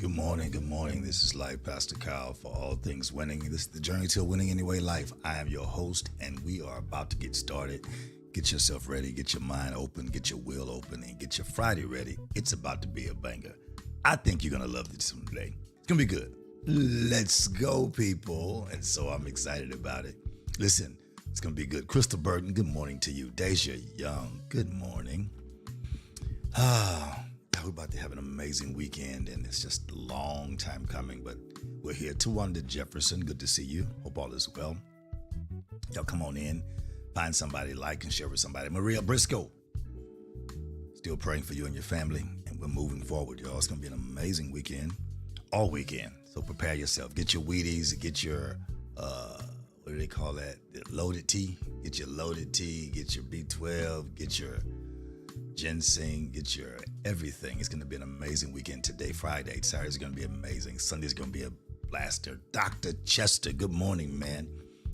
Good morning. Good morning. This is Life Pastor Kyle for All Things Winning. This is the Journey to Winning Anyway Life. I am your host, and we are about to get started. Get yourself ready, get your mind open, get your will open, and get your Friday ready. It's about to be a banger. I think you're going to love this one today. It's going to be good. Let's go, people. And so I'm excited about it. Listen, it's going to be good. Crystal Burton, good morning to you. Deja Young, good morning. We're about to have an amazing weekend, and it's just a long time coming, but we're here. Tawanda Jefferson, good to see you. Hope all is well. Y'all come on in, find somebody, like and share with somebody. Maria Briscoe, still praying for you and your family, and we're moving forward, y'all. It's going to be an amazing weekend, all weekend. So prepare yourself. Get your Wheaties, get your, what do they call that? Loaded tea. Get your loaded tea, get your B12, get your ginseng, get your everything. It's going to be an amazing weekend today, Friday. Saturday's going to be amazing. Sunday's going to be a blaster. Dr. Chester, good morning, man.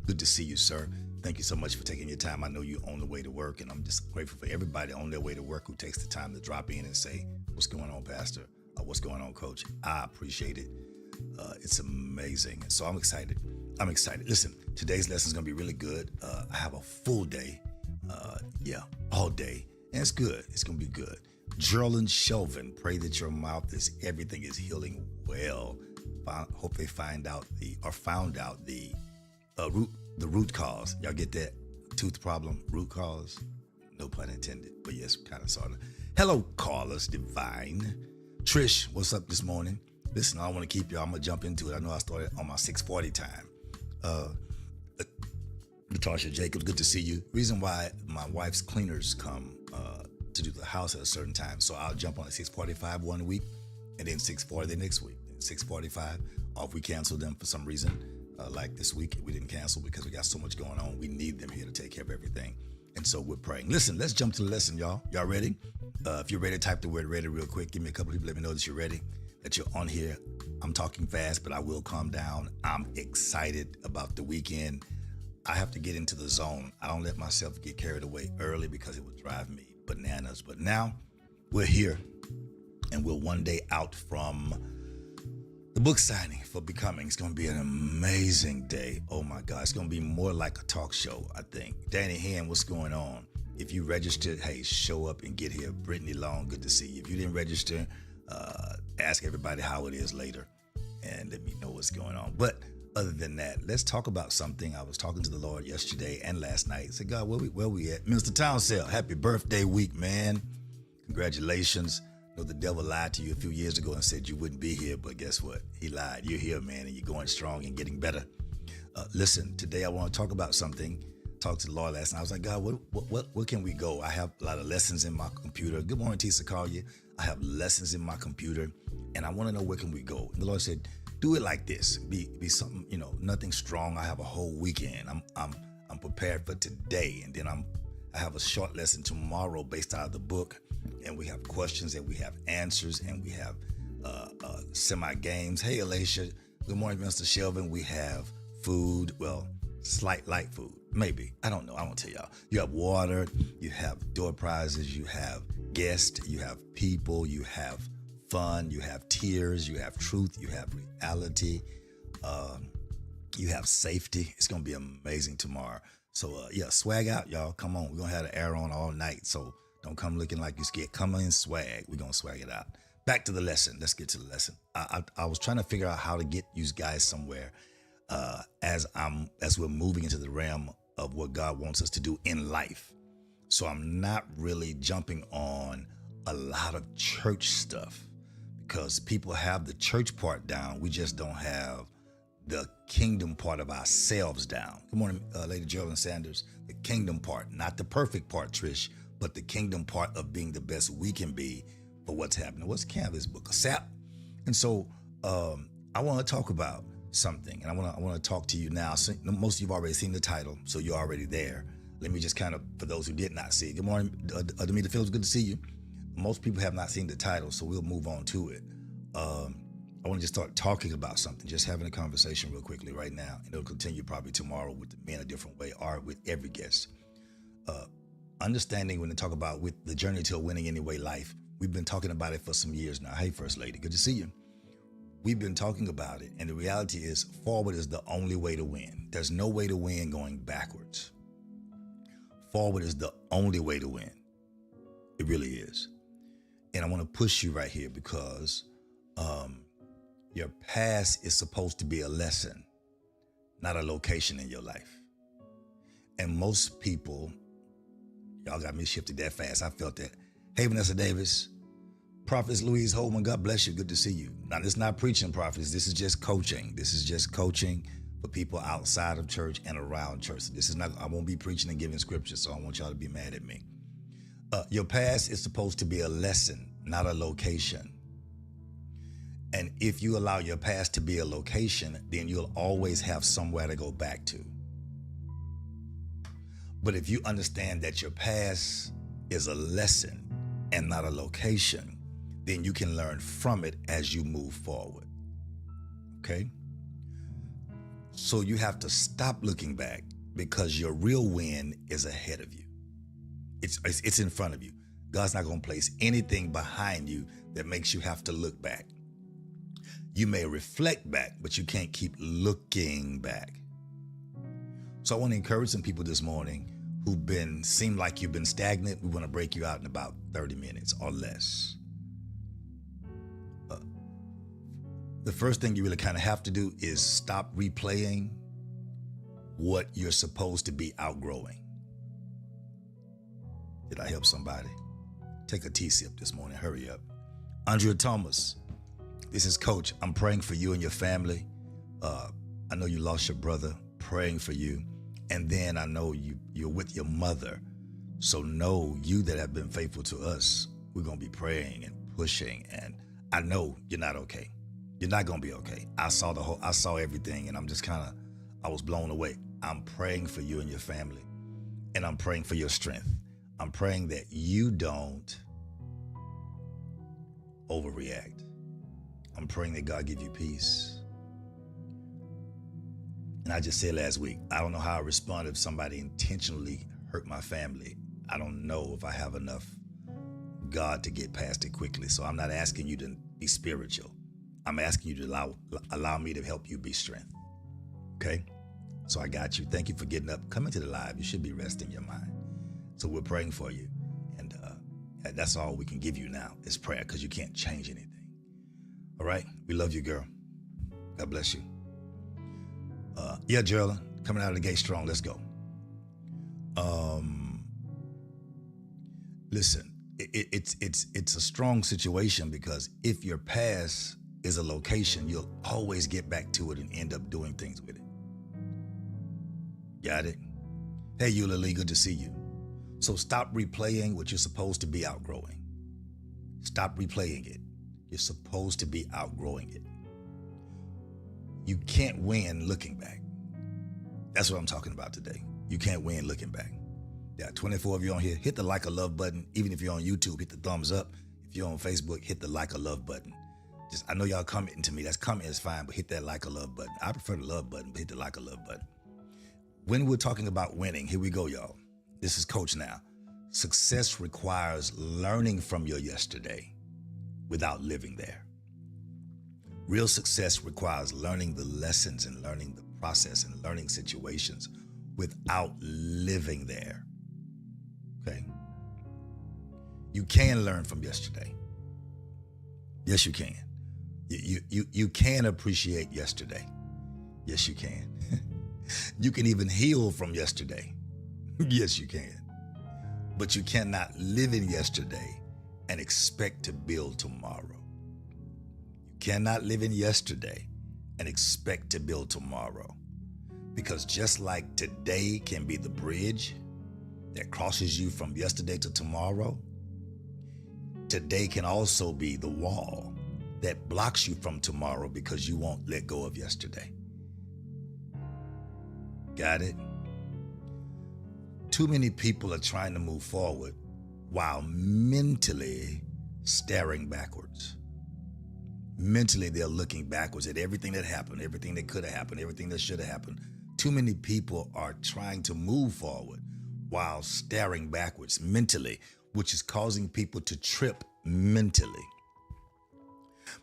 Good to see you, sir. Thank you so much for taking your time. I know you're on the way to work, and I'm just grateful for everybody on their way to work who takes the time to drop in and say, what's going on, Pastor? What's going on, Coach? I appreciate it. It's amazing. So I'm excited. Listen, today's lesson is going to be really good. I have a full day. All day. And it's good. It's going to be good. Geraldine Shelvin, pray that your mouth is everything is healing well. Hope they found out the root cause. Y'all get that? Tooth problem, root cause? No pun intended, but yes, kind of, sort of. Hello, Carlos Divine. Trish, what's up this morning? Listen, I don't want to keep y'all. I'm going to jump into it. I know I started on my 6:40 time. Natasha Jacobs, good to see you. Reason why my wife's cleaners come to do the house at a certain time, so I'll jump on at 6:45 one week, and then 6:40 the next week. 6:45, or if we cancel them for some reason, like this week, we didn't cancel because we got so much going on. We need them here to take care of everything, and so we're praying. Listen, let's jump to the lesson, y'all. Y'all ready? If you're ready, type the word ready real quick. Give me a couple people, let me know that you're ready, that you're on here. I'm talking fast, but I will calm down. I'm excited about the weekend. I have to get into the zone. I don't let myself get carried away early because it would drive me bananas. But now we're here, and we're one day out from the book signing for Becoming. It's going to be an amazing day. Oh my God, it's going to be more like a talk show, I think. Danny Hand, what's going on? If you registered, hey, show up and get here. Brittany Long, good to see you. If you didn't register, ask everybody how it is later and let me know what's going on. But other than that, let's talk about something. I was talking to the Lord yesterday and last night. I said, God, where we at? Mr. Townsell, happy birthday week, man. Congratulations. I know the devil lied to you a few years ago and said you wouldn't be here, but guess what? He lied. You're here, man, and you're going strong and getting better. Listen, today I want to talk about something. Talked to the Lord last night. I was like, God, what can we go? I have a lot of lessons in my computer. Good morning, Tisa Collier. I have lessons in my computer, and I want to know where can we go. And the Lord said, do it like this. Be something, nothing strong. I have a whole weekend. I'm prepared for today, and then I have a short lesson tomorrow based out of the book, and we have questions and we have answers and we have semi games. Hey, Alicia. Good morning, Mr. Shelvin. We have food. Well, slight light food, maybe. I don't know. I won't tell y'all. You have water. You have door prizes. You have guests. You have people. You have fun, you have tears, you have truth, you have reality, you have safety. It's gonna be amazing tomorrow. So swag out, y'all. Come on, we're gonna have the air on all night. So don't come looking like you're scared. Come in swag. We're gonna swag it out. Back to the lesson. Let's get to the lesson. I was trying to figure out how to get you guys somewhere as we're moving into the realm of what God wants us to do in life. So I'm not really jumping on a lot of church stuff, because people have the church part down. We just don't have the kingdom part of ourselves down. Good morning, Lady Geraldine Sanders. The kingdom part, not the perfect part, Trish, but the kingdom part of being the best we can be for what's happening. What's Canvas book? A sap. And so I want to talk about something, and I want to talk to you now. So, most of you've already seen the title, so you're already there. Let me just kind of, for those who did not see it. Good morning, Demeter Fields. Good to see you. Most people have not seen the title, so we'll move on to it. I want to just start talking about something, just having a conversation real quickly right now, and it'll continue probably tomorrow with me in a different way, or with every guest. Understanding when they talk about with the journey to a winning anyway life, we've been talking about it for some years now. Hey, First Lady, good to see you. We've been talking about it, and the reality is forward is the only way to win. There's no way to win going backwards. Forward is the only way to win. It really is. And I want to push you right here because your past is supposed to be a lesson, not a location in your life. And most people, y'all got me shifted that fast. I felt that. Hey, Vanessa Davis, Prophetess Louise Holman, God bless you. Good to see you. Now, this is not preaching, prophets. This is just coaching. This is just coaching for people outside of church and around church. This is not, I won't be preaching and giving scripture, so I don't want y'all to be mad at me. Your past is supposed to be a lesson, not a location. And if you allow your past to be a location, then you'll always have somewhere to go back to. But if you understand that your past is a lesson and not a location, then you can learn from it as you move forward. Okay? So you have to stop looking back because your real win is ahead of you. It's in front of you. God's not going to place anything behind you that makes you have to look back. You may reflect back, but you can't keep looking back. So I want to encourage some people this morning who've seem like you've been stagnant. We want to break you out in about 30 minutes or less. The first thing you really kind of have to do is stop replaying what you're supposed to be outgrowing. Did I help somebody? Take a tea sip this morning. Hurry up. Andrea Thomas, this is Coach. I'm praying for you and your family. I know you lost your brother. Praying for you. And then I know you're with your mother. So know you that have been faithful to us, we're going to be praying and pushing. And I know you're not okay. You're not going to be okay. I saw everything, and I was blown away. I'm praying for you and your family, and I'm praying for your strength. I'm praying that you don't overreact. I'm praying that God give you peace. And I just said last week, I don't know how I respond if somebody intentionally hurt my family. I don't know if I have enough God to get past it quickly. So I'm not asking you to be spiritual. I'm asking you to allow me to help you be strength. Okay? So I got you. Thank you for getting up. Come into the live. You should be resting your mind. So we're praying for you. And that's all we can give you now is prayer, because you can't change anything. All right? We love you, girl. God bless you. Yeah, Geraldine, coming out of the gate strong. Let's go. Listen, it's a strong situation, because if your past is a location, you'll always get back to it and end up doing things with it. Got it? Hey, Eulalie, good to see you. So stop replaying what you're supposed to be outgrowing. Stop replaying it. You're supposed to be outgrowing it. You can't win looking back. That's what I'm talking about today. You can't win looking back. There are 24 of you on here. Hit the like or love button. Even if you're on YouTube, hit the thumbs up. If you're on Facebook, hit the like or love button. I know y'all commenting to me. That's commenting is fine, but hit that like or love button. I prefer the love button, but hit the like or love button. When we're talking about winning, here we go, y'all. This is Coach now. Success requires learning from your yesterday without living there. Real success requires learning the lessons and learning the process and learning situations without living there. Okay? You can learn from yesterday. Yes, you can. You can appreciate yesterday. Yes, you can. You can even heal from yesterday. Yes, you can. But you cannot live in yesterday and expect to build tomorrow. You cannot live in yesterday and expect to build tomorrow. Because just like today can be the bridge that crosses you from yesterday to tomorrow, today can also be the wall that blocks you from tomorrow because you won't let go of yesterday. Got it? Too many people are trying to move forward while mentally staring backwards. Mentally, they're looking backwards at everything that happened, everything that could have happened, everything that should have happened. Too many people are trying to move forward while staring backwards mentally, which is causing people to trip mentally.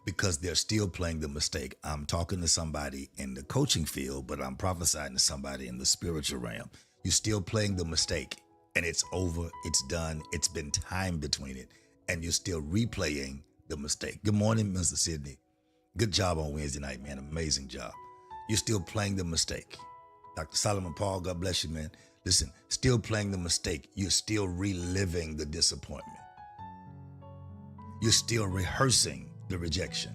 because they're still playing the mistake. I'm talking to somebody in the coaching field, but I'm prophesying to somebody in the spiritual realm. You're still playing the mistake, and it's over, it's done, it's been time between it, and you're still replaying the mistake. Good morning, Mr. Sidney. Good job on Wednesday night, man. Amazing job. You're still playing the mistake. Dr. Solomon Paul, God bless you, man. Listen, still playing the mistake. You're still reliving the disappointment. You're still rehearsing the rejection.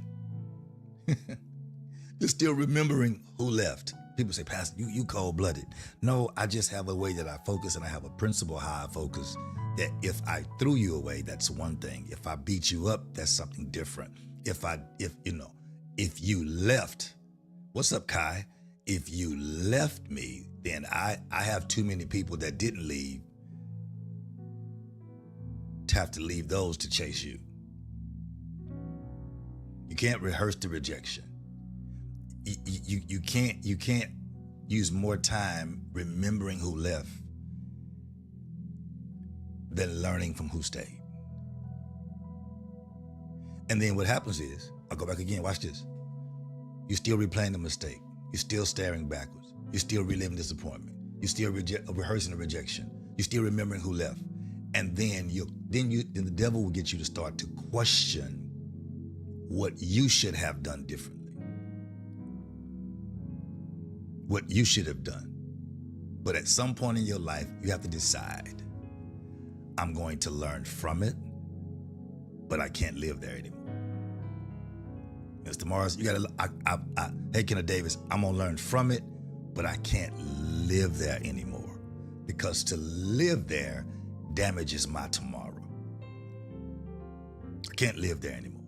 You're still remembering who left. People say, Pastor, you cold-blooded. No, I just have a way that I focus, and I have a principle how I focus, that if I threw you away, that's one thing. If I beat you up, that's something different. If you left, what's up, Kai? If you left me, then I have too many people that didn't leave to have to leave those to chase you. You can't rehearse the rejection. You can't use more time remembering who left than learning from who stayed. And then what happens is, I'll go back again, watch this. You're still replaying the mistake. You're still staring backwards. You're still reliving disappointment. You're still rehearsing the rejection. You're still remembering who left. And then the devil will get you to start to question what you should have done differently. What you should have done. But at some point in your life, you have to decide, I'm going to learn from it, but I can't live there anymore. Mr. Morris, you gotta, hey, Kenneth Davis, I'm gonna learn from it, but I can't live there anymore. Because to live there damages my tomorrow. I can't live there anymore.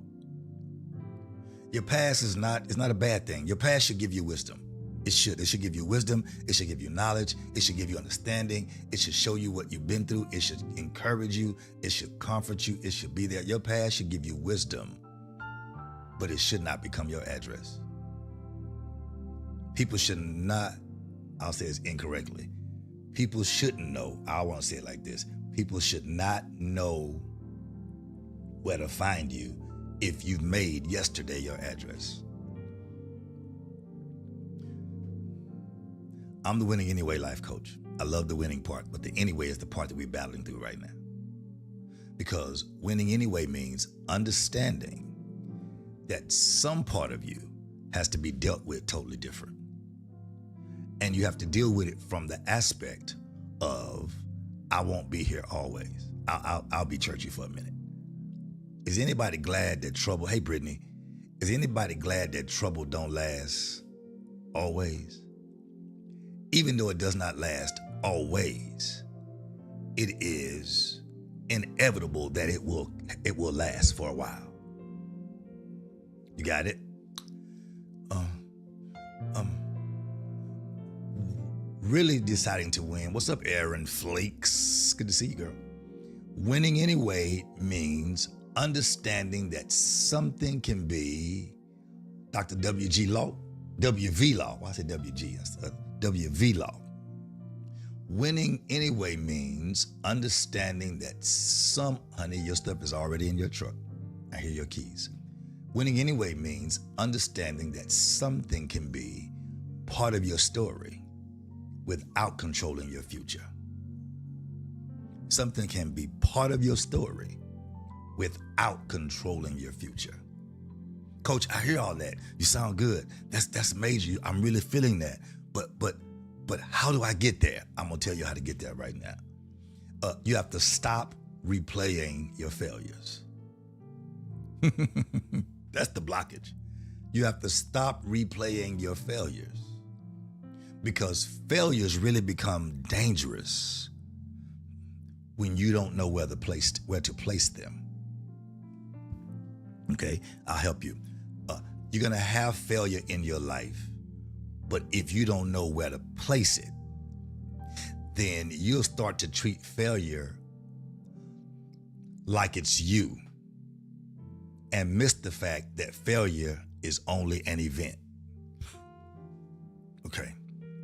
Your past is not a bad thing. Your past should give you wisdom. It should give you wisdom. It should give you knowledge. It should give you understanding. It should show you what you've been through. It should encourage you. It should comfort you. It should be there. Your past should give you wisdom, but it should not become your address. People should not, I'll say this incorrectly. People shouldn't know, I want to say it like this. People should not know where to find you if you've made yesterday your address. I'm the winning anyway life coach. I love the winning part, but the anyway is the part that we're battling through right now. Because winning anyway means understanding that some part of you has to be dealt with totally different. And you have to deal with it from the aspect of, I won't be here always. I'll be churchy for a minute. Is anybody glad that trouble, hey Brittany, is anybody glad that trouble don't last always? Even though it does not last always, it is inevitable that it will last for a while. You got it? Really deciding to win. What's up, Aaron Flakes? Good to see you, girl. Winning anyway means understanding that something can be Dr. W.G. Law, W.V. Law. Why I say W.G.? W.V. Law. Winning anyway means understanding that honey, your stuff is already in your truck. I hear your keys. Winning anyway means understanding that something can be part of your story without controlling your future. Something can be part of your story without controlling your future. Coach, I hear all that. You sound good. That's major. I'm really feeling that. But how do I get there? I'm gonna tell you how to get there right now. You have to stop replaying your failures. That's the blockage. You have to stop replaying your failures, because failures really become dangerous when you don't know where to place them. Okay, I'll help you. You're gonna have failure in your life, but if you don't know where to place it, then you'll start to treat failure like it's you and miss the fact that failure is only an event. Okay,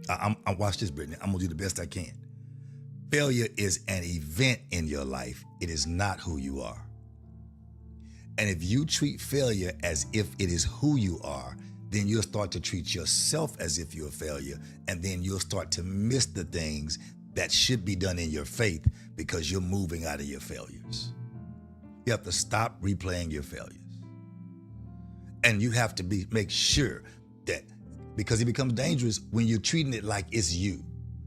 I watch this, Brittany. I'm gonna do the best I can. Failure is an event in your life. It is not who you are. And if you treat failure as if it is who you are, then you'll start to treat yourself as if you're a failure. And then you'll start to miss the things that should be done in your faith because you're moving out of your failures. You have to stop replaying your failures. And you have to make sure that, because it becomes dangerous when you're treating it like it's you,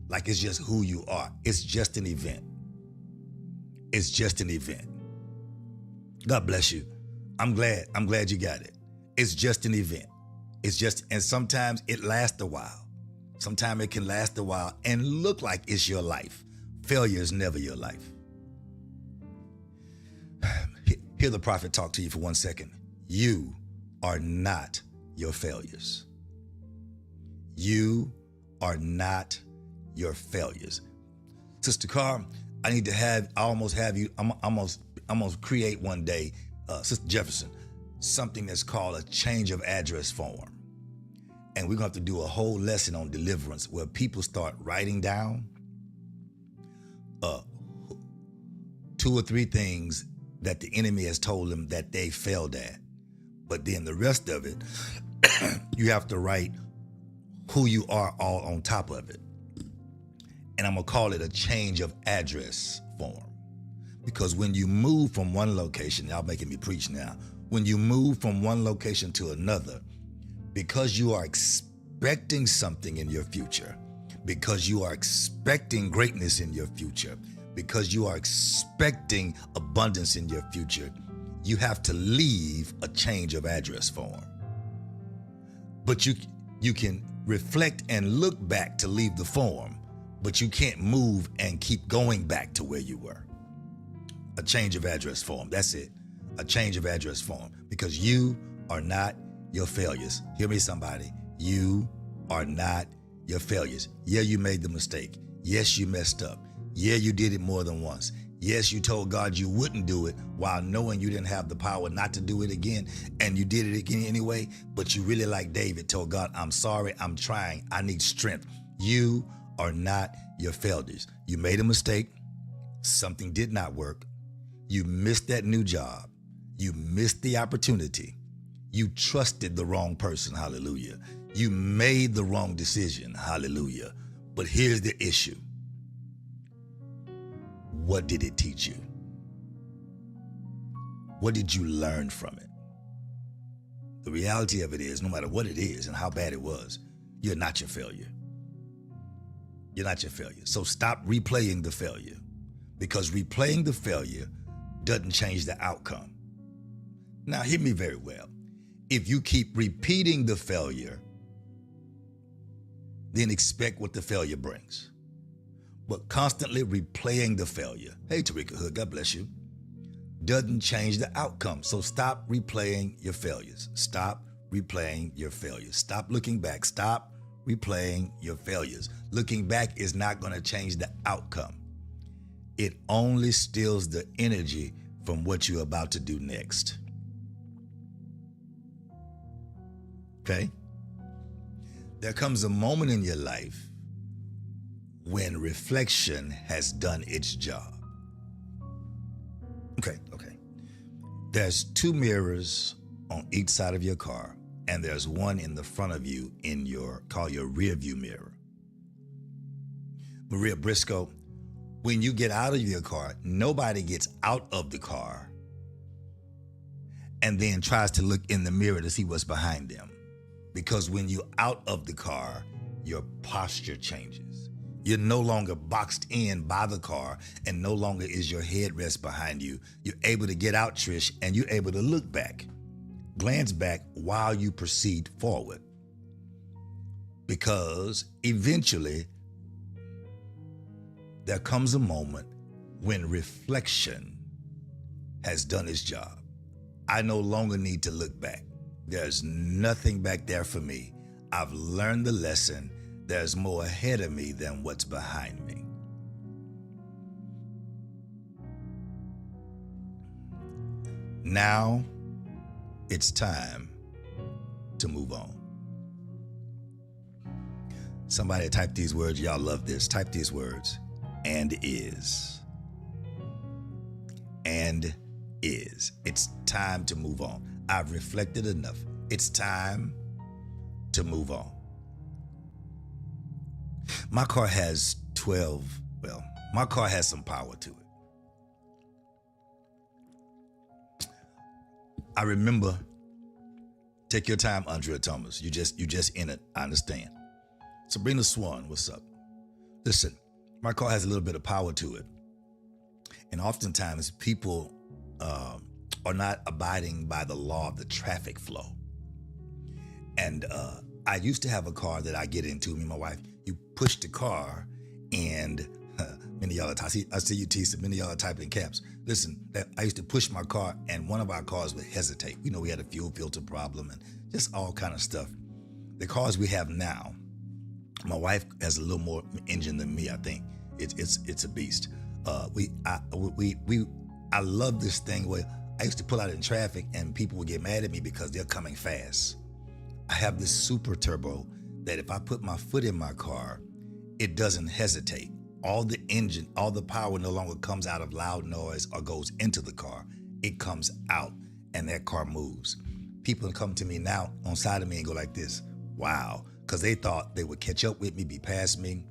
like it's just who you are. It's just an event. It's just an event. God bless you. I'm glad you got it. It's just an event. It's just, and sometimes it lasts a while. Sometimes it can last a while and look like it's your life. Failure is never your life. Hear the prophet talk to you for 1 second. You are not your failures. You are not your failures. Sister Carr, I almost create one day, Sister Jefferson, something that's called a change of address form. And we're gonna have to do a whole lesson on deliverance where people start writing down 2 or 3 things that the enemy has told them that they failed at. But then the rest of it, you have to write who you are all on top of it. And I'm gonna call it a change of address form. Because when you move from one location, y'all making me preach now, when you move from one location to another, because you are expecting something in your future, because you are expecting greatness in your future, because you are expecting abundance in your future, you have to leave a change of address form. But you can reflect and look back to leave the form, but you can't move and keep going back to where you were. A change of address form, that's it. A change of address form, because you are not your failures. Hear me, somebody. You are not your failures. Yeah, you made the mistake. Yes, you messed up. Yeah, you did it more than once. Yes, you told God you wouldn't do it while knowing you didn't have the power not to do it again, and you did it again anyway, but you really, like David, told God, I'm sorry, I'm trying, I need strength. You are not your failures. You made a mistake. Something did not work. You missed that new job. You missed the opportunity. You trusted the wrong person, hallelujah. You made the wrong decision, hallelujah. But here's the issue. What did it teach you? What did you learn from it? The reality of it is, no matter what it is and how bad it was, you're not your failure. You're not your failure. So stop replaying the failure, because replaying the failure doesn't change the outcome. Now, hear me very well. If you keep repeating the failure, then expect what the failure brings. But constantly replaying the failure, hey, Tarika Hood, God bless you, doesn't change the outcome. So stop replaying your failures. Stop replaying your failures. Stop looking back. Stop replaying your failures. Looking back is not going to change the outcome. It only steals the energy from what you're about to do next. Okay? There comes a moment in your life when reflection has done its job. Okay. There's 2 mirrors on each side of your car, and there's one in the front of you in your rear view mirror. Maria Briscoe, when you get out of your car, nobody gets out of the car and then tries to look in the mirror to see what's behind them. Because when you're out of the car, your posture changes. You're no longer boxed in by the car, and no longer is your headrest behind you. You're able to get out, Trish, and you're able to look back, glance back while you proceed forward. Because eventually, there comes a moment when reflection has done its job. I no longer need to look back. There's nothing back there for me. I've learned the lesson. There's more ahead of me than what's behind me. Now it's time to move on. Somebody type these words. Y'all love this. Type these words. And is. And is. It's time. time to move on. I've reflected enough. It's time to move on. My car has my car has some power to it. I remember, take your time, Andrea Thomas. You just in it. I understand. Sabrina Swan, what's up? Listen, my car has a little bit of power to it. And oftentimes people are not abiding by the law of the traffic flow. And I used to have a car that I get into, me and my wife. You push the car and many of y'all I see you teasing, many of y'all are typing in caps. Listen, I used to push my car and one of our cars would hesitate. You know, we had a fuel filter problem and just all kind of stuff. The cars we have now, my wife has a little more engine than me, I think. It's a beast. I love this thing where I used to pull out in traffic and people would get mad at me because they're coming fast. I have this super turbo that if I put my foot in my car, it doesn't hesitate. All the engine, all the power no longer comes out of loud noise or goes into the car. It comes out and that car moves. People come to me now on side of me and go like this, wow, because they thought they would catch up with me, be past me.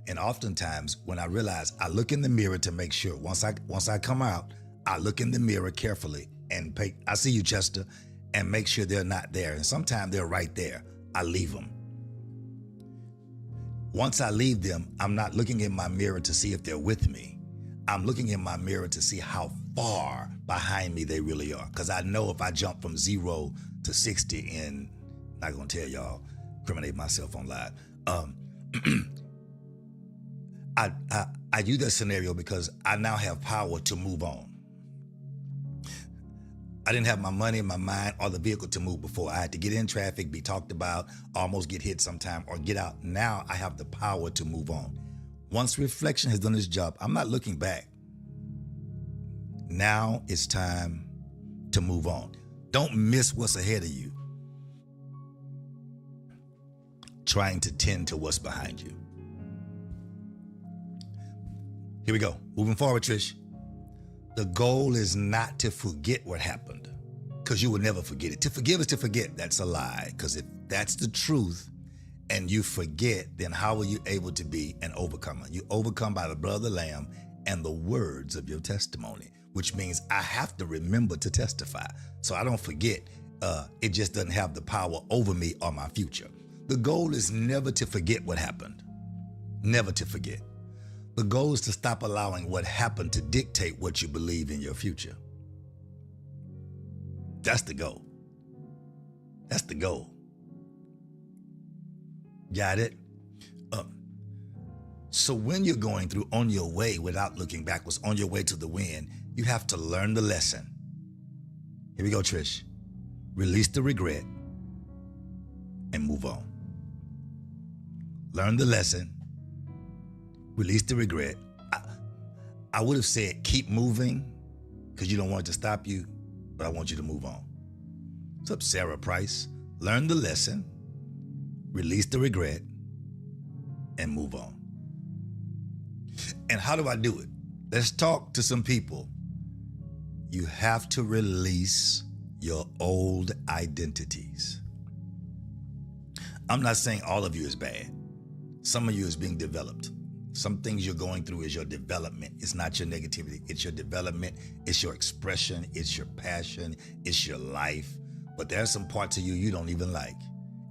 And oftentimes when I realize, I look in the mirror to make sure, once I come out, I look in the mirror carefully and I see you, Chester, and make sure they're not there. And sometimes they're right there. I leave them. Once I leave them, I'm not looking in my mirror to see if they're with me. I'm looking in my mirror to see how far behind me they really are. Because I know if I jump from 0 to 60 in, I'm not gonna tell y'all, incriminate myself on live. I use that scenario because I now have power to move on. I didn't have my money, my mind, or the vehicle to move before. I had to get in traffic, be talked about, almost get hit sometime, or get out. Now I have the power to move on. Once reflection has done its job, I'm not looking back. Now it's time to move on. Don't miss what's ahead of you, trying to tend to what's behind you. Here we go. Moving forward, Trish. The goal is not to forget what happened, because you will never forget it. To forgive is to forget. That's a lie, because if that's the truth and you forget, then how are you able to be an overcomer? You overcome by the blood of the Lamb and the words of your testimony, which means I have to remember to testify so I don't forget. It just doesn't have the power over me or my future. The goal is never to forget what happened, never to forget. The goal is to stop allowing what happened to dictate what you believe in your future. That's the goal. That's the goal. Got it? So when you're going through on your way without looking backwards, on your way to the win, you have to learn the lesson. Here we go, Trish. Release the regret and move on. Learn the lesson. Release the regret. I would have said keep moving because you don't want it to stop you, but I want you to move on. What's up, Sarah Price? Learn the lesson, release the regret, and move on. And how do I do it? Let's talk to some people. You have to release your old identities. I'm not saying all of you is bad. Some of you is being developed. Some things you're going through is your development. It's not your negativity. It's your development. It's your expression. It's your passion. It's your life. But there's some parts of you you don't even like.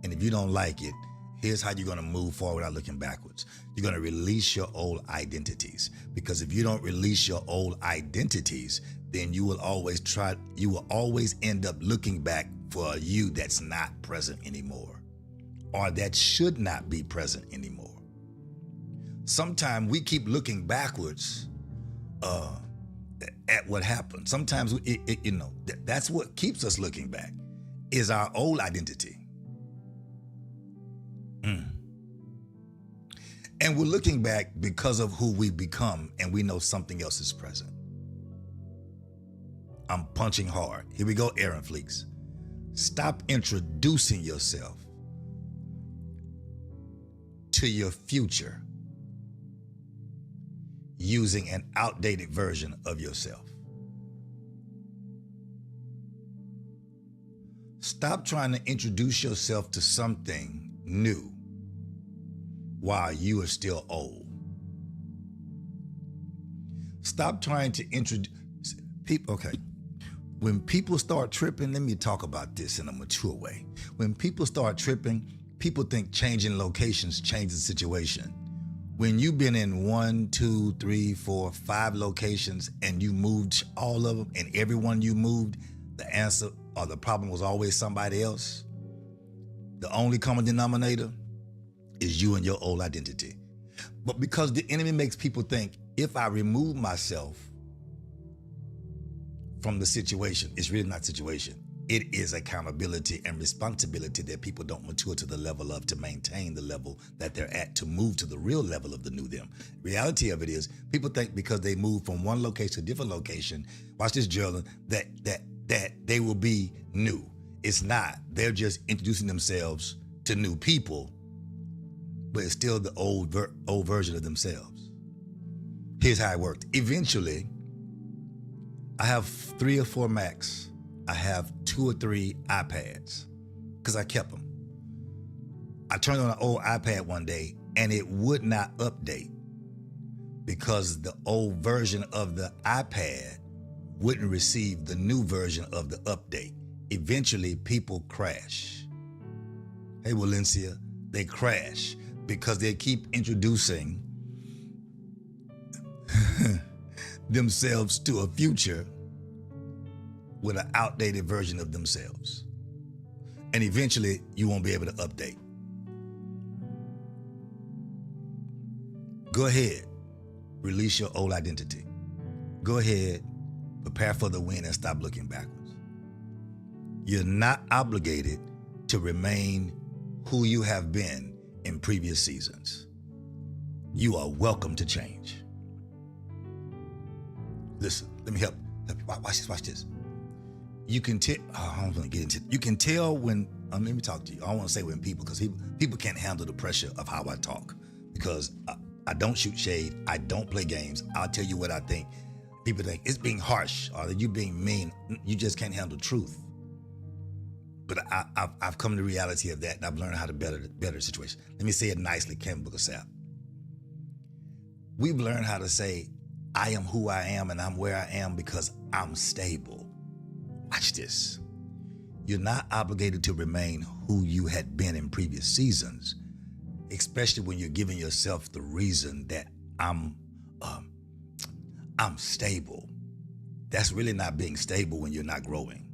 And if you don't like it, here's how you're going to move forward without looking backwards. You're going to release your old identities. Because if you don't release your old identities, then you will always end up looking back for a you that's not present anymore, or that should not be present anymore. Sometimes we keep looking backwards at what happened. Sometimes that's what keeps us looking back, is our old identity. And we're looking back because of who we become, and we know something else is present. I'm punching hard. Here we go, Aaron Fleeks. Stop introducing yourself to your future using an outdated version of yourself. Stop trying to introduce yourself to something new while you are still old. Stop trying to introduce people. Okay. When people start tripping, let me talk about this in a mature way. When people start tripping, people think changing locations changes the situation. When you've been in 1, 2, 3, 4, 5 locations and you moved all of them, and everyone you moved, the answer or the problem was always somebody else. The only common denominator is you and your old identity. But because the enemy makes people think, if I remove myself from the situation, it's really not situation. It is accountability and responsibility that people don't mature to the level of to maintain the level that they're at, to move to the real level of the new them. Reality of it is, people think because they move from one location to a different location, watch this, Geraldine, that they will be new. It's not. They're just introducing themselves to new people, but it's still the old version of themselves. Here's how it worked. Eventually, I have 3 or 4 Macs. I have 2 or 3 iPads because I kept them. I turned on an old iPad one day and it would not update because the old version of the iPad wouldn't receive the new version of the update. Eventually, people crash. Hey, Valencia, they crash because they keep introducing themselves to a future with an outdated version of themselves. And eventually, you won't be able to update. Go ahead, release your old identity. Go ahead, prepare for the win and stop looking backwards. You're not obligated to remain who you have been in previous seasons. You are welcome to change. Listen, let me help. Watch this. You can tell, I don't want to get into it. You can tell when, let me talk to you. I don't want to say when people, because people can't handle the pressure of how I talk. Because I don't shoot shade. I don't play games. I'll tell you what I think. People think it's being harsh or that you being mean. You just can't handle truth. But I've come to the reality of that, and I've learned how to better the situation. Let me say it nicely, Ken Booker Sapp. We've learned how to say, I am who I am and I'm where I am because I'm stable. Watch this. You're not obligated to remain who you had been in previous seasons, especially when you're giving yourself the reason that I'm stable. That's really not being stable when you're not growing.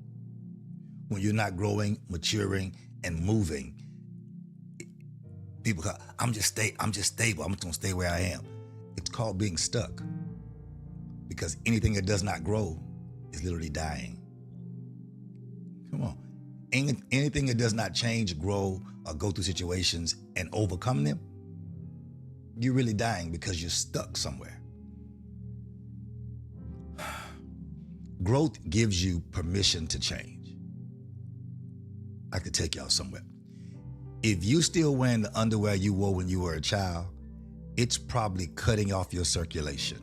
When you're not growing, maturing, and moving, people go, I'm just stable. I'm just gonna stay where I am. It's called being stuck. Because anything that does not grow is literally dying. Come on. Anything that does not change, grow, or go through situations and overcome them, you're really dying because you're stuck somewhere. Growth gives you permission to change. I could take y'all somewhere. If you still wearing the underwear you wore when you were a child, it's probably cutting off your circulation.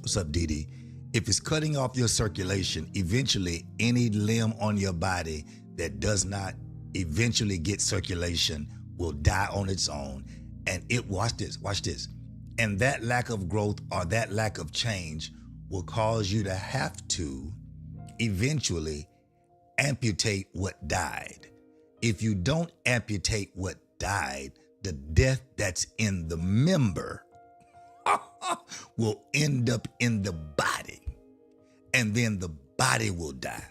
What's up, Dee Dee? If it's cutting off your circulation, eventually any limb on your body that does not eventually get circulation will die on its own. And watch this. And that lack of growth or that lack of change will cause you to have to eventually amputate what died. If you don't amputate what died, the death that's in the member will end up in the body, and then the body will die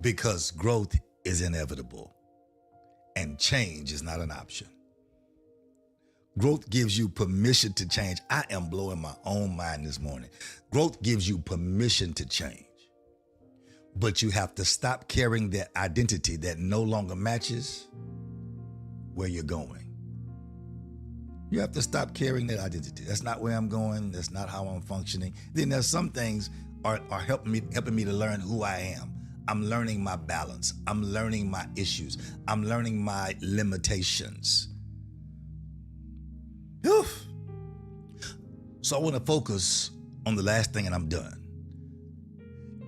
because growth is inevitable and change is not an option. Growth gives you permission to change. I am blowing my own mind this morning. Growth gives you permission to change, but you have to stop carrying that identity that no longer matches where you're going. You have to stop carrying that identity. That's not where I'm going. That's not how I'm functioning. Then there's some things are helping me to learn who I am. I'm learning my balance. I'm learning my issues. I'm learning my limitations. Whew. So I want to focus on the last thing and I'm done.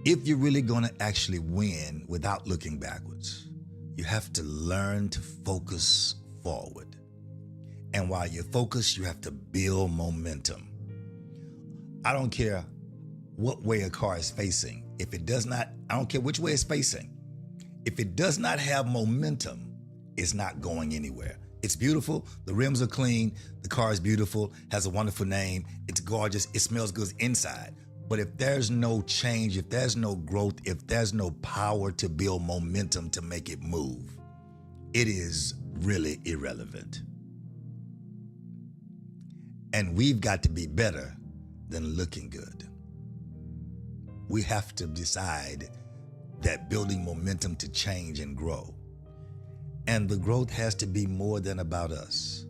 if you're really going to actually win without looking backwards, you have to learn to focus forward. And while you focus, you have to build momentum. I don't care what way a car is facing. If it does not, I don't care which way it's facing. If it does not have momentum, it's not going anywhere. It's beautiful. The rims are clean. The car is beautiful, has a wonderful name. It's gorgeous. It smells good inside. But if there's no change, if there's no growth, if there's no power to build momentum to make it move, it is really irrelevant. And we've got to be better than looking good. We have to decide that building momentum to change and grow. And the growth has to be more than about us.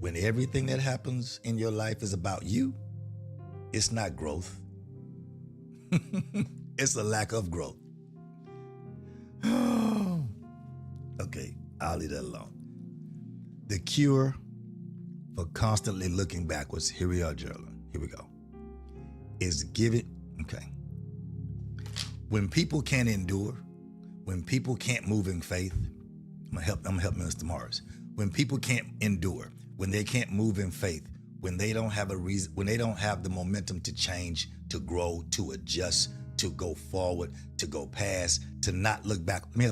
When everything that happens in your life is about you, it's not growth. It's a lack of growth. Okay, I'll leave that alone. The cure for constantly looking backwards, here we are, Geraldine, here we go, is give it, okay. When people can't endure, when people can't move in faith, I'm gonna help Mr. Morris. When people can't endure, when they can't move in faith, when they don't have a reason, when they don't have the momentum to change, to grow, to adjust, to go forward, to go past, to not look back, let me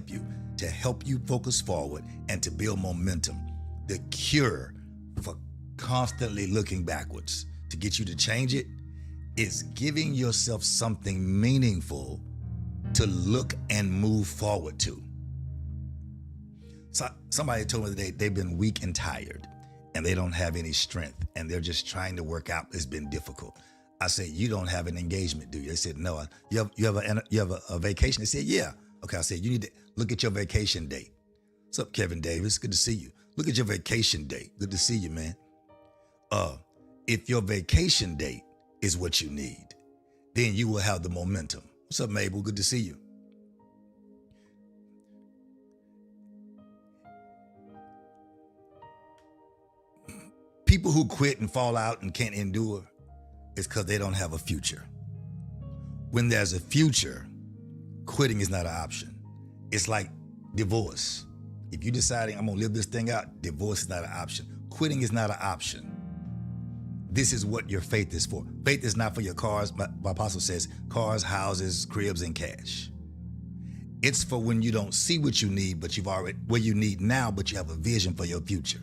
help you focus forward and to build momentum. The cure for constantly looking backwards to get you to change it is giving yourself something meaningful to look and move forward to. So somebody told me that they've been weak and tired and they don't have any strength and they're just trying to work out. It's been difficult. I said, you don't have an engagement, do you? They said, no. You have a vacation? They said, yeah. Okay, I said, you need to look at your vacation date. What's up, Kevin Davis? Good to see you. Look at your vacation date. Good to see you, man. If your vacation date is what you need, then you will have the momentum. What's up, Mabel? Good to see you. People who quit and fall out and can't endure is because they don't have a future. When there's a future, quitting is not an option. It's like divorce. If you're deciding I'm gonna live this thing out, divorce is not an option. Quitting is not an option. This is what your faith is for. Faith is not for your cars. My apostle says cars, houses, cribs, and cash. It's for when you don't see what you need, but you've already, what you need now, but you have a vision for your future.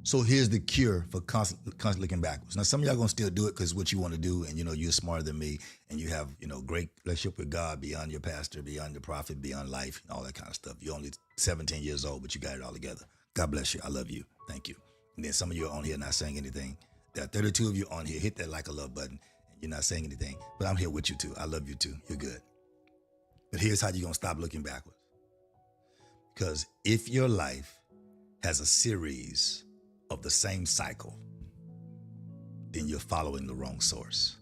So here's the cure for constantly looking backwards. Now, some of y'all gonna still do it because what you want to do, and you're smarter than me, and you have great relationship with God beyond your pastor, beyond your prophet, beyond life, and all that kind of stuff. You're only 17 years old, but you got it all together. God bless you. I love you. Thank you. And then some of you are on here not saying anything. There are 32 of you on here. Hit that like a love button. You're not saying anything, but I'm here with you too. I love you too. You're good. But here's how you're gonna stop looking backwards. Because if your life has a series of the same cycle, then you're following the wrong source.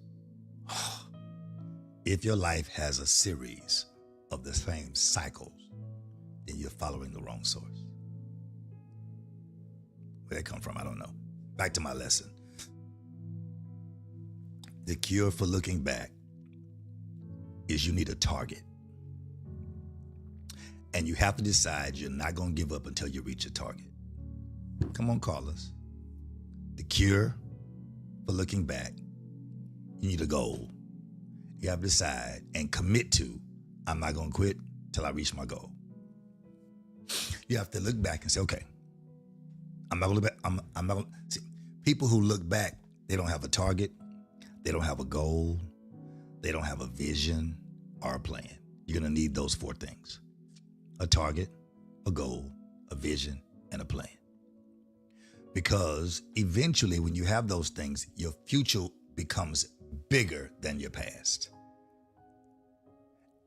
If your life has a series of the same cycles, then you're following the wrong source. Where that come from, I don't know. Back to my lesson. The cure for looking back is you need a target. And you have to decide you're not going to give up until you reach your target. Come on, call us. The cure for looking back, you need a goal. You have to decide and commit to, I'm not going to quit till I reach my goal. You have to look back and say, okay, I'm not going to look back. I'm not going to see. People who look back, they don't have a target. They don't have a goal. They don't have a vision or a plan. You're going to need those four things: a target, a goal, a vision, and a plan. Because eventually when you have those things, your future becomes bigger than your past.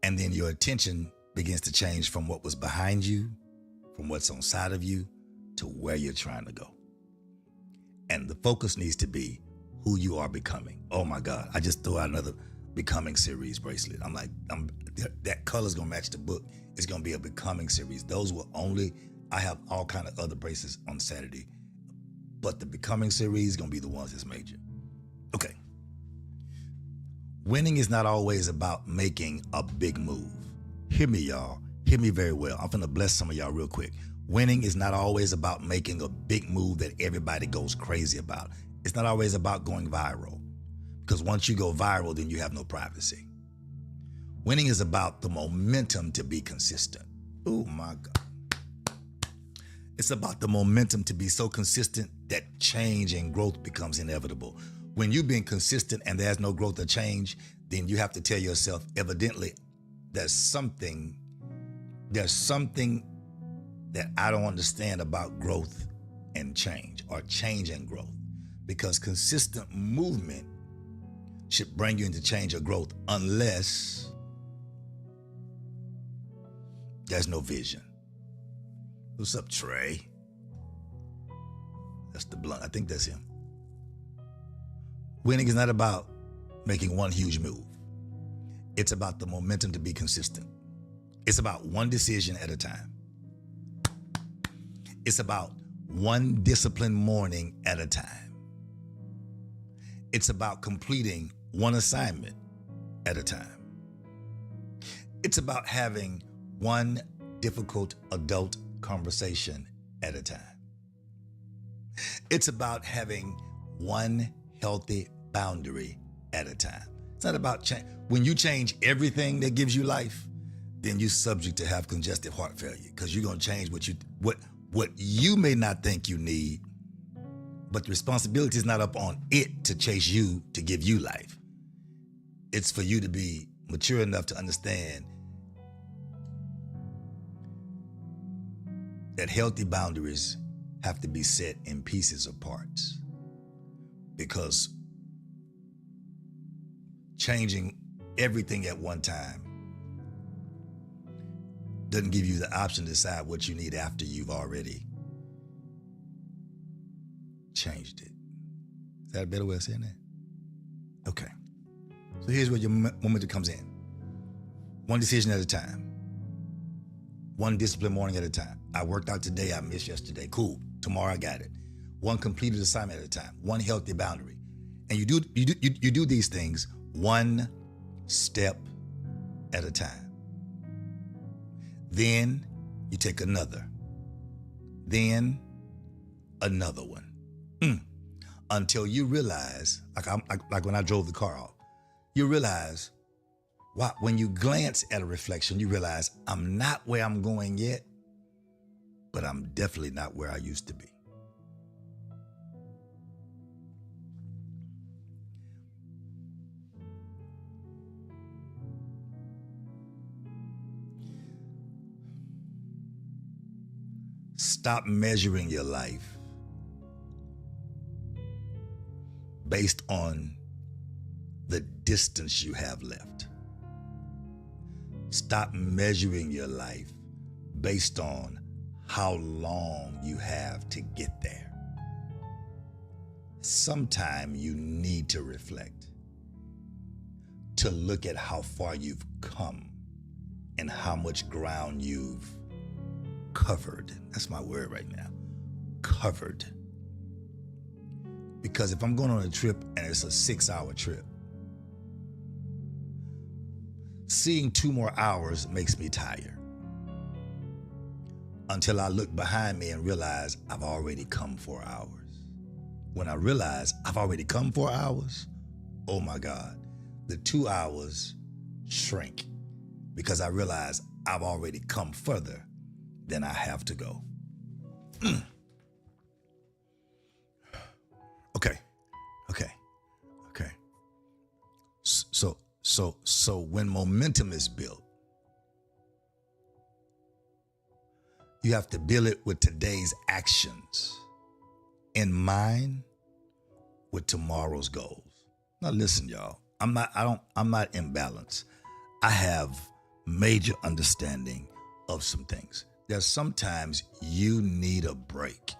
And then your attention begins to change from what was behind you, from what's on side of you, to where you're trying to go. And the focus needs to be who you are becoming. Oh my God, I just threw out another Becoming series bracelet. I'm like, that color's gonna match the book. It's gonna be a Becoming series. Those will only, I have all kind of other bracelets on Saturday, but the Becoming series is gonna be the ones that's major. Okay. Winning is not always about making a big move. Hear me, y'all. Hear me very well. I'm finna bless some of y'all real quick. Winning is not always about making a big move that everybody goes crazy about. It's not always about going viral, because once you go viral, then you have no privacy. Winning is about the momentum to be consistent. Oh my God. It's about the momentum to be so consistent that change and growth becomes inevitable. When you've been consistent and there's no growth or change, then you have to tell yourself, evidently, there's something that I don't understand about growth and change, or change and growth, because consistent movement should bring you into change or growth unless there's no vision. What's up, Trey? That's the blunt. I think that's him. Winning is not about making one huge move. It's about the momentum to be consistent. It's about one decision at a time. It's about one disciplined morning at a time. It's about completing one assignment at a time. It's about having one difficult adult conversation at a time. It's about having one healthy boundary at a time. It's not about change. When you change everything that gives you life, then you're subject to have congestive heart failure, because you're going to change what you may not think you need, but the responsibility is not up on it to chase you to give you life. It's for you to be mature enough to understand that healthy boundaries have to be set in pieces or parts, because changing everything at one time doesn't give you the option to decide what you need after you've already changed it. Is that a better way of saying that? Okay. So here's where your momentum comes in. One decision at a time. One disciplined morning at a time. I worked out today, I missed yesterday. Cool. Tomorrow I got it. One completed assignment at a time. One healthy boundary. And you do these things one step at a time. Then you take another. Then another one. Until you realize, like when I drove the car off, you realize, wow, when you glance at a reflection, you realize I'm not where I'm going yet, but I'm definitely not where I used to be. Stop measuring your life based on the distance you have left. Stop measuring your life based on how long you have to get there. Sometime you need to reflect, to look at how far you've come and how much ground you've covered. That's my word right now. Covered. Because if I'm going on a trip and it's a 6-hour trip, seeing 2 more hours makes me tired. Until I look behind me and realize I've already come 4 hours. When I realize I've already come 4 hours, oh my God, the 2 hours shrink, because I realize I've already come further than I have to go. Okay. So when momentum is built, you have to build it with today's actions in mind with tomorrow's goals. Now listen, y'all, I'm not imbalanced. I have major understanding of some things. There's sometimes you need a break.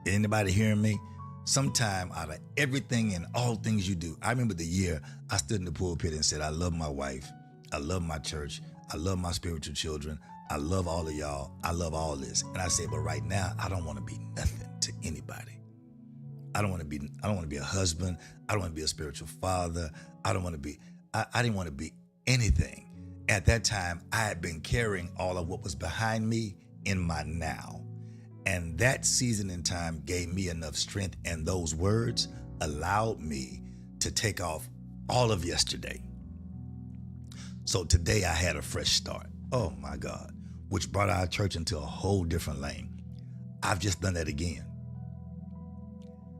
Anybody hearing me? Sometime out of everything and all things you do. I remember the year I stood in the pulpit and said, I love my wife. I love my church. I love my spiritual children. I love all of y'all. I love all this. And I said, but right now, I don't want to be nothing to anybody. I don't want to be a husband. I don't want to be a spiritual father. I didn't want to be anything. At that time, I had been carrying all of what was behind me in my now. And that season in time gave me enough strength, and those words allowed me to take off all of yesterday. So today I had a fresh start. Oh my God, which brought our church into a whole different lane. I've just done that again.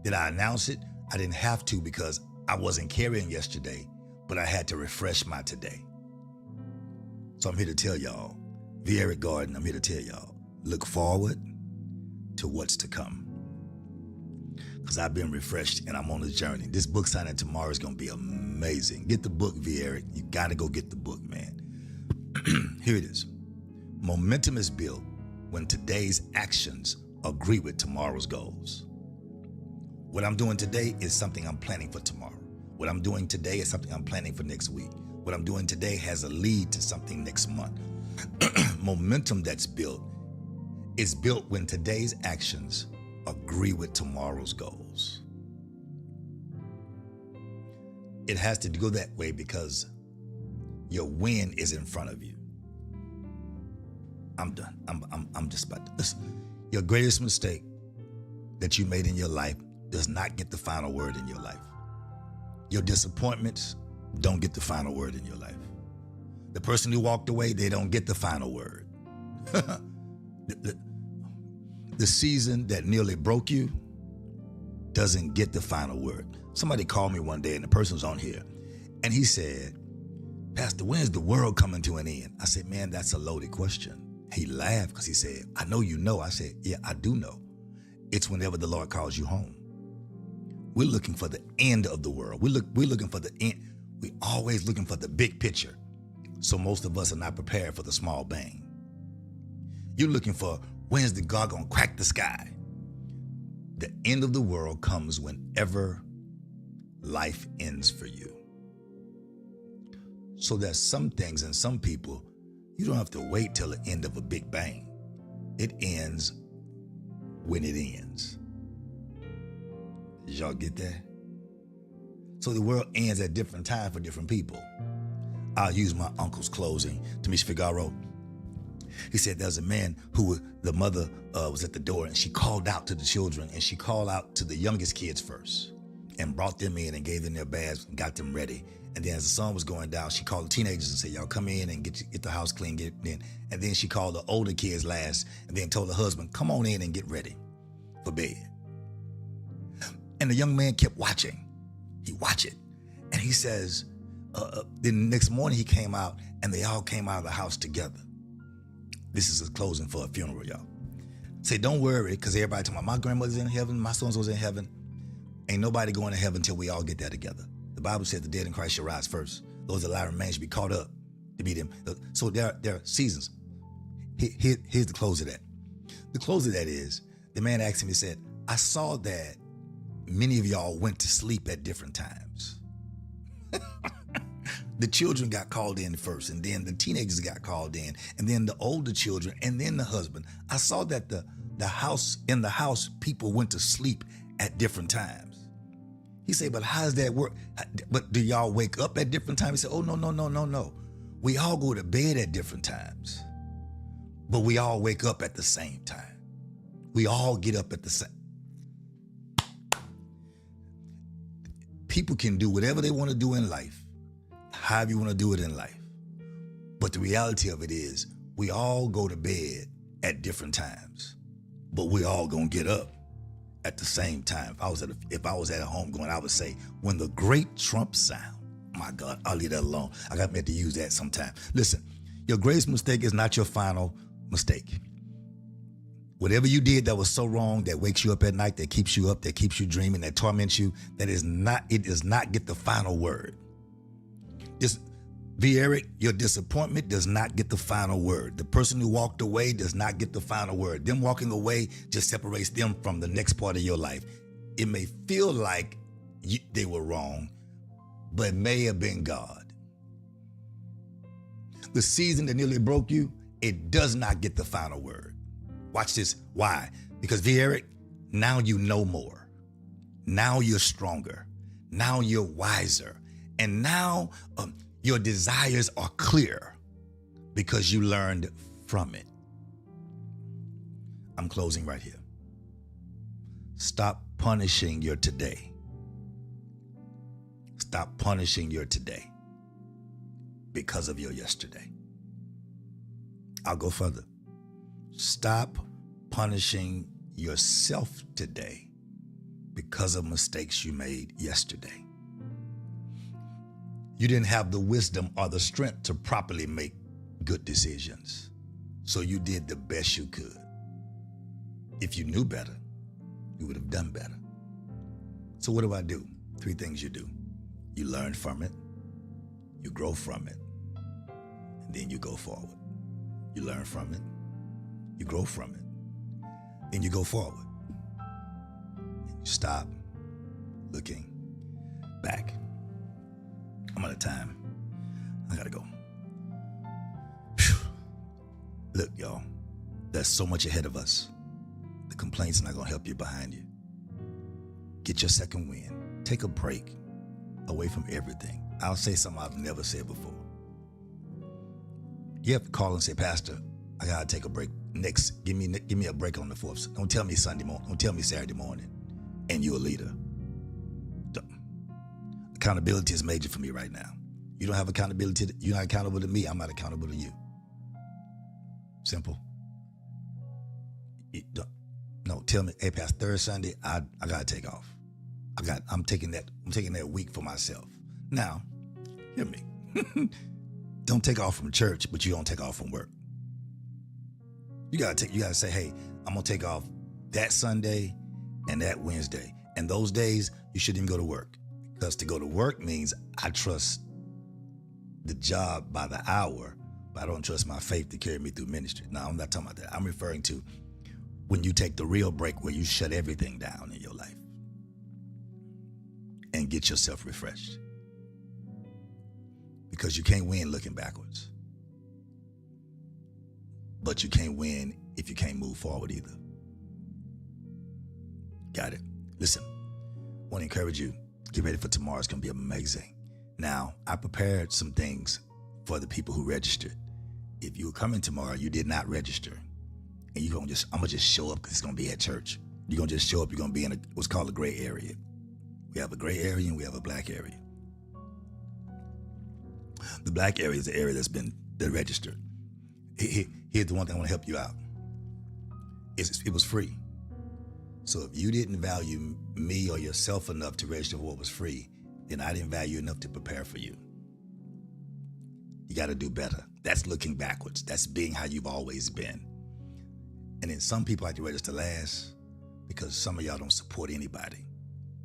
Did I announce it? I didn't have to because I wasn't carrying yesterday, but I had to refresh my today. So I'm here to tell y'all, V. Eric Garden, I'm here to tell y'all, look forward to what's to come. Because I've been refreshed and I'm on a journey. This book signing tomorrow is going to be amazing. Get the book, V. Eric. You got to go get the book, man. Here it is. Momentum is built when today's actions agree with tomorrow's goals. What I'm doing today is something I'm planning for tomorrow. What I'm doing today is something I'm planning for next week. What I'm doing today has a lead to something next month. Momentum that's built is built when today's actions agree with tomorrow's goals. It has to go that way because your win is in front of you. I'm done. I'm just about to listen. Your greatest mistake that you made in your life does not get the final word in your life. Your disappointments don't get the final word in your life. The person who walked away, they don't get the final word. The season that nearly broke you doesn't get the final word. Somebody called me one day and the person was on here and he said, Pastor, when is the world coming to an end? I said, man, that's a loaded question. He laughed because he said, I know you know. I said, yeah, I do know. It's whenever the Lord calls you home. We're looking for the end of the world. We're looking for the end. We're always looking for the big picture. So most of us are not prepared for the small bang. You're looking for when's the God gonna crack the sky? The end of the world comes whenever life ends for you. So there's some things and some people, you don't have to wait till the end of a big bang. It ends when it ends. Did y'all get that? So the world ends at different times for different people. I'll use my uncle's closing, Tamisha Figaro. He said there's a man who the mother was at the door and she called out to the children and she called out to the youngest kids first and brought them in and gave them their bags and got them ready. And then as the sun was going down, she called the teenagers and said, y'all come in and get the house clean, get it in. And then she called the older kids last and then told the husband, come on in and get ready for bed. And the young man kept watching. He watched it. And he says, then the next morning he came out and they all came out of the house together. This is a closing for a funeral, y'all. Say, don't worry, because everybody talking about my grandmother's in heaven, my so-and-so's in heaven. Ain't nobody going to heaven until we all get there together. The Bible said the dead in Christ shall rise first. Those that lie remain should be caught up to meet him. So there are seasons. Here's the close of that. The close of that is, the man asked him, he said, I saw that many of y'all went to sleep at different times. The children got called in first, and then the teenagers got called in, and then the older children, and then the husband. I saw that the house, people went to sleep at different times. He said, but how does that work? But do y'all wake up at different times? He said, oh, no. We all go to bed at different times, but we all wake up at the same time. We all get up at the same. People can do whatever they want to do in life, however you want to do it in life. But the reality of it is we all go to bed at different times, but we all gonna get up at the same time. If I was at a home going, I would say, when the great trump sound, my God, I'll leave that alone. I got meant to use that sometime. Listen, your greatest mistake is not your final mistake. Whatever you did that was so wrong, that wakes you up at night, that keeps you up, that keeps you dreaming, that torments you, it does not get the final word. V. Eric, your disappointment does not get the final word. The person who walked away does not get the final word. Them walking away just separates them from the next part of your life. It may feel like they were wrong, but it may have been God. The season that nearly broke you, it does not get the final word. Watch this. Why? Because V. Eric, now you know more. Now you're stronger. Now you're wiser. And now your desires are clear because you learned from it. I'm closing right here. Stop punishing your today. Stop punishing your today because of your yesterday. I'll go further. Stop punishing yourself today because of mistakes you made yesterday. You didn't have the wisdom or the strength to properly make good decisions, so you did the best you could. If you knew better, you would have done better. So what do? 3 things you do. You learn from it, you grow from it, and then you go forward. You learn from it, you grow from it, then you go forward. And you stop looking back. I'm out of time. I gotta go. Whew. Look, y'all, there's so much ahead of us. The complaints not gonna help you behind you. Get your second win. Take a break away from everything. I'll say something I've never said before. You have to call and say, Pastor, I gotta take a break. Next, give me a break on the 4th. Don't tell me Sunday morning. Don't tell me Saturday morning. And you're a leader. Accountability is major for me right now. You don't have accountability. You're not accountable to me. I'm not accountable to you. Simple. No, tell me, hey, Pastor, third Sunday, I gotta take off. I'm taking that week for myself. Now, hear me. Don't take off from church, but you don't take off from work. You gotta say, hey, I'm gonna take off that Sunday and that Wednesday. And those days, you shouldn't even go to work. Because to go to work means I trust the job by the hour, but I don't trust my faith to carry me through ministry. No, I'm not talking about that. I'm referring to when you take the real break where you shut everything down in your life and get yourself refreshed. Because you can't win looking backwards. But you can't win if you can't move forward either. Got it? Listen, I want to encourage you. Get ready for tomorrow. It's going to be amazing. Now, I prepared some things for the people who registered. If you were coming tomorrow, you did not register. And I'm going to just show up because it's going to be at church. You're going to just show up. You're going to be in what's called a gray area. We have a gray area and we have a black area. The black area is the area that's registered. Here's the one thing I want to help you out. It was free. So if you didn't value me or yourself enough to register for what was free, then I didn't value enough to prepare for you. You got to do better. That's looking backwards. That's being how you've always been. And then some people like to register last because some of y'all don't support anybody,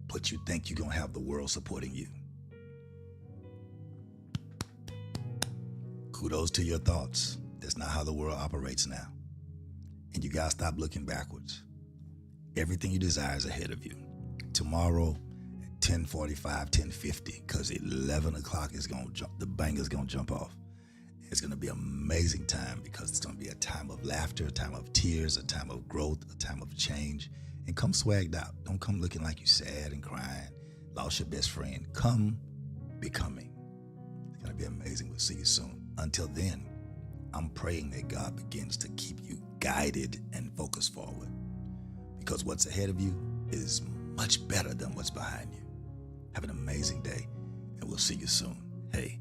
but you think you're going to have the world supporting you. Kudos to your thoughts. That's not how the world operates now. And you got to stop looking backwards. Everything you desire is ahead of you. Tomorrow at 10:45, 10:50, because 11 o'clock is going to jump, the bang is going to jump off. It's going to be an amazing time because it's going to be a time of laughter, a time of tears, a time of growth, a time of change. And come swagged out. Don't come looking like you sad and crying, lost your best friend. Come becoming. It's going to be amazing. We'll see you soon. Until then, I'm praying that God begins to keep you guided and focused forward. Because what's ahead of you is much better than what's behind you. Have an amazing day, and we'll see you soon. Hey,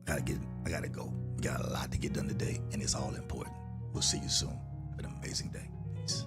I gotta go. We got a lot to get done today, and it's all important. We'll see you soon. Have an amazing day. Peace.